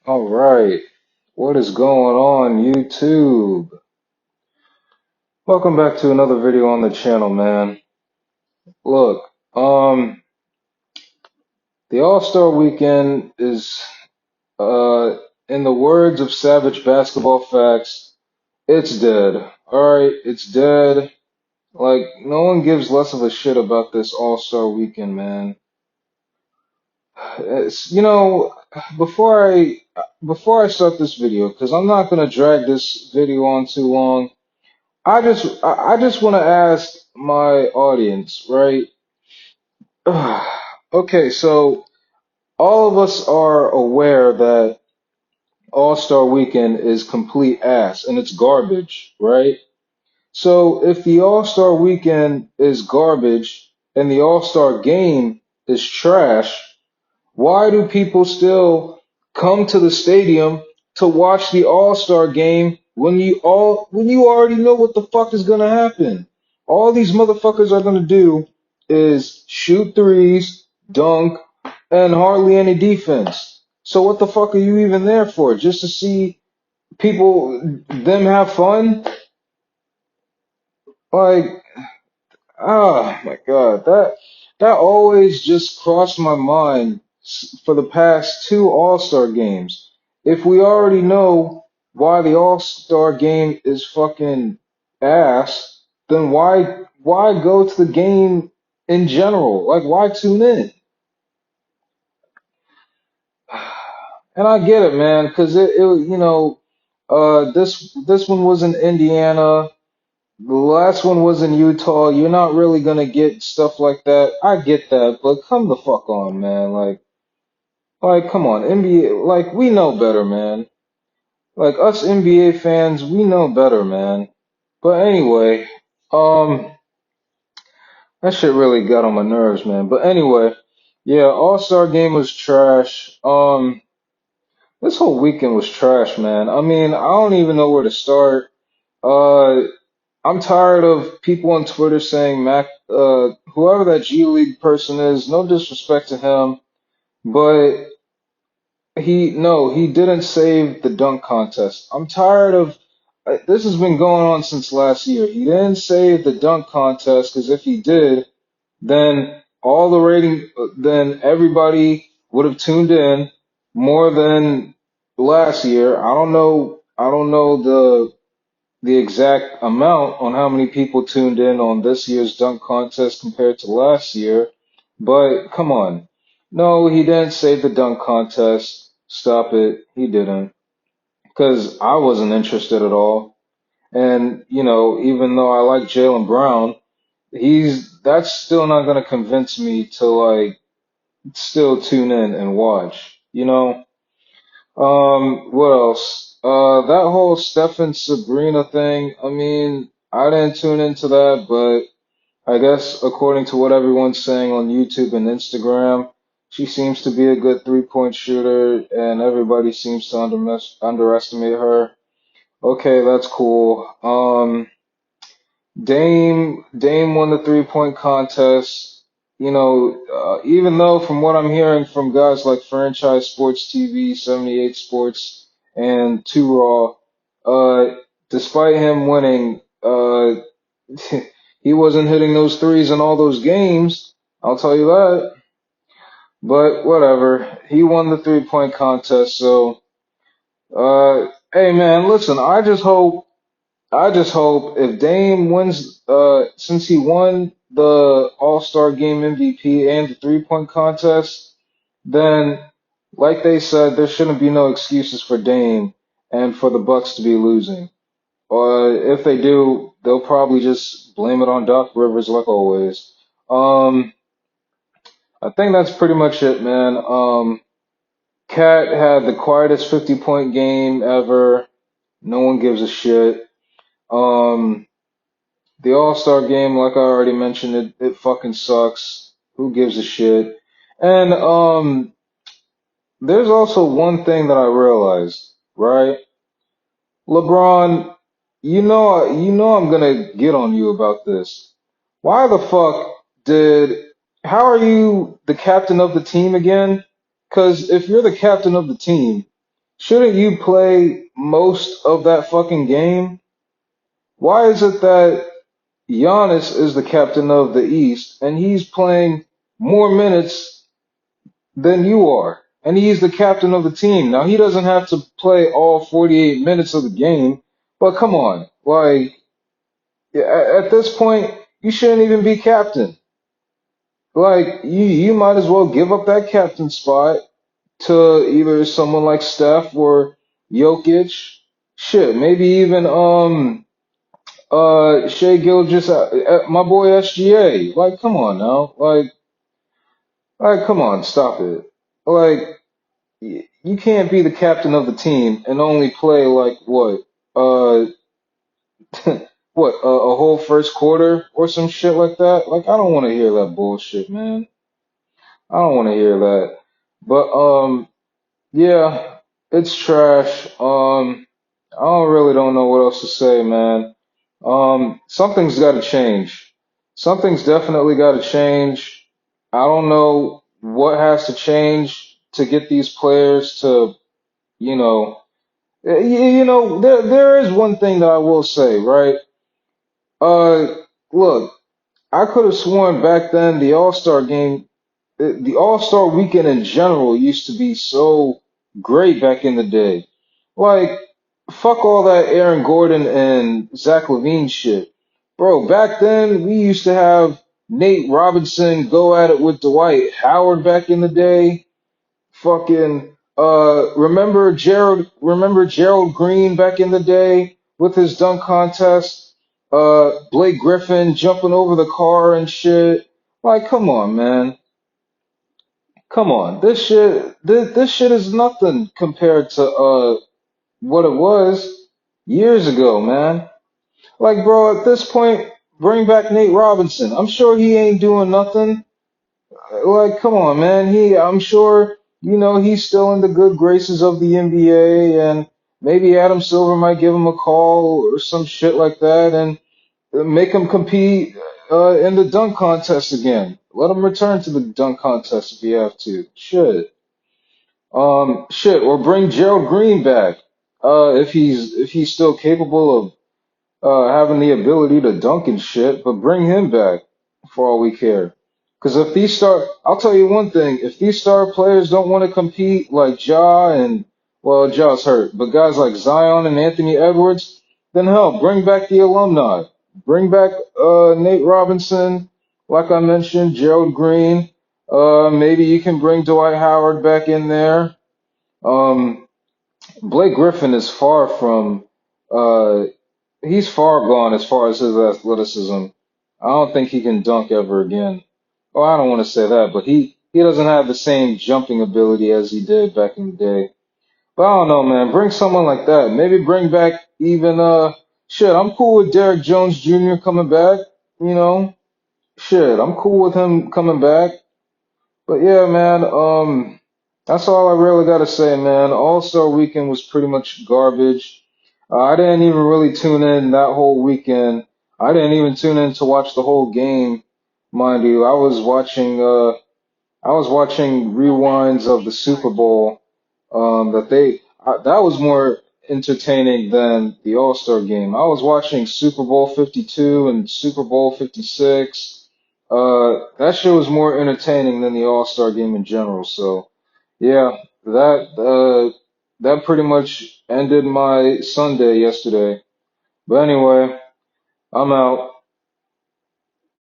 All right. What is going on, YouTube? Welcome back to another video on the channel, man. Look, the All-Star Weekend is, in the words of Savage Basketball Facts, it's dead. All right, it's dead. Like, no one gives less of a shit about this All-Star Weekend, man. It's, before I start this video, because I'm not gonna drag this video on too long. I just want to ask my audience, right? Okay, so all of us are aware that All-Star Weekend is complete ass and it's garbage, right? So if the All-Star Weekend is garbage and the All-Star Game is trash, why do people still come to the stadium to watch the All-Star game when you already know what the fuck is gonna happen? All these motherfuckers are gonna do is shoot threes, dunk, and hardly any defense. So what the fuck are you even there for? Just to see people them have fun? Like, oh my God, that always just crossed my mind for the past two All-Star games. If we already know why the All-Star game is fucking ass, then why go to the game in general? Like why tune in? And I get it, man, because this one was in Indiana. The last one was in Utah. You're not really gonna get stuff like that. I get that, but come the fuck on, man. Like, come on, NBA. Like, we know better, man. Like us NBA fans, we know better, man. But anyway, um, that shit really got on my nerves, man. But anyway, yeah, All-Star game was trash. This whole weekend was trash, man. I mean, I don't even know where to start. Uh, I'm tired of people on Twitter saying whoever that G League person is, no disrespect to him, but no, he didn't save the dunk contest. I'm tired of, this has been going on since last year. He didn't save the dunk contest because if he did, then then everybody would have tuned in more than last year. I don't know the exact amount on how many people tuned in on this year's dunk contest compared to last year, but come on. No, he didn't save the dunk contest. Stop it. He didn't. Because I wasn't interested at all. And, even though I like Jaylen Brown, that's still not going to convince me to, like, still tune in and watch, you know? What else? That whole Stephen Sabrina thing, I mean, I didn't tune into that, but I guess according to what everyone's saying on YouTube and Instagram, she seems to be a good three-point shooter, and everybody seems to underestimate her. Okay, that's cool. Dame won the three-point contest. Even though from what I'm hearing from guys like Franchise Sports TV, 78 Sports, and Two Raw, despite him winning, he wasn't hitting those threes in all those games. I'll tell you that. But whatever. He won the three-point contest, so hey man, listen, I just hope if Dame wins, since he won the All-Star Game MVP and the three-point contest, then, like they said, there shouldn't be no excuses for Dame and for the Bucks to be losing. Or if they do, they'll probably just blame it on Doc Rivers like always. Um, I think that's pretty much it, man. Cat had the quietest 50-point game ever. No one gives a shit. Um, The All-Star game, like I already mentioned, it fucking sucks. Who gives a shit? And there's also one thing that I realized, right? LeBron, you know I'm gonna get on you about this. Why the fuck did how are you the captain of the team again? 'Cause if you're the captain of the team, shouldn't you play most of that fucking game? Why is it that Giannis is the captain of the East and he's playing more minutes than you are? And he's the captain of the team. Now, he doesn't have to play all 48 minutes of the game, but come on. Like, at this point, you shouldn't even be captain. Like, you might as well give up that captain spot to either someone like Steph or Jokic. Shit, maybe even Shea Gilgeous, my boy SGA. Like, come on now. Like, come on, stop it. Like, you can't be the captain of the team and only play like what? Uh, what? A whole first quarter or some shit like that? Like, I don't want to hear that bullshit, man. I don't want to hear that. But yeah, it's trash. I don't know what else to say, man. Something's got to change. Something's definitely got to change. I don't know what has to change to get these players to, you know, there is one thing that I will say, right? Uh, look, I could have sworn back then the All-Star game, the All-Star weekend in general used to be so great back in the day. Like, fuck all that Aaron Gordon and Zach LaVine shit. Bro, back then we used to have Nate Robinson go at it with Dwight Howard back in the day. Fucking remember Gerald Green back in the day with his dunk contest? Blake Griffin jumping over the car and shit. Like, come on, man. Come on. This shit is nothing compared to what it was years ago, man. Like, bro, at this point, bring back Nate Robinson. I'm sure he ain't doing nothing. Like, come on, man. I'm sure, he's still in the good graces of the NBA, and maybe Adam Silver might give him a call or some shit like that, and make him compete in the dunk contest again. Let him return to the dunk contest if you have to. Shit, or bring Gerald Green back, if he's still capable of having the ability to dunk and shit, but bring him back for all we care. Because I'll tell you one thing, if these star players don't want to compete like Ja and, well, Ja's hurt, but guys like Zion and Anthony Edwards, then hell, bring back the alumni. Bring back Nate Robinson, like I mentioned, Gerald Green. Maybe you can bring Dwight Howard back in there. Um, Blake Griffin is far from uh, he's far gone as far as his athleticism. I don't think he can dunk ever again. Well, I don't want to say that, but he doesn't have the same jumping ability as he did back in the day. But I don't know, man. Bring someone like that. Maybe bring back even shit. I'm cool with Derrick Jones Jr. coming back. You know, shit. I'm cool with him coming back. But yeah, man, that's all I really gotta say, man. All-Star weekend was pretty much garbage. I didn't even really tune in that whole weekend. I didn't even tune in to watch the whole game, mind you. I was watching rewinds of the Super Bowl. That was more entertaining than the All-Star game. I was watching Super Bowl 52 and Super Bowl 56. That shit was more entertaining than the All-Star game in general. So, yeah, that pretty much ended my Sunday yesterday. But anyway, I'm out.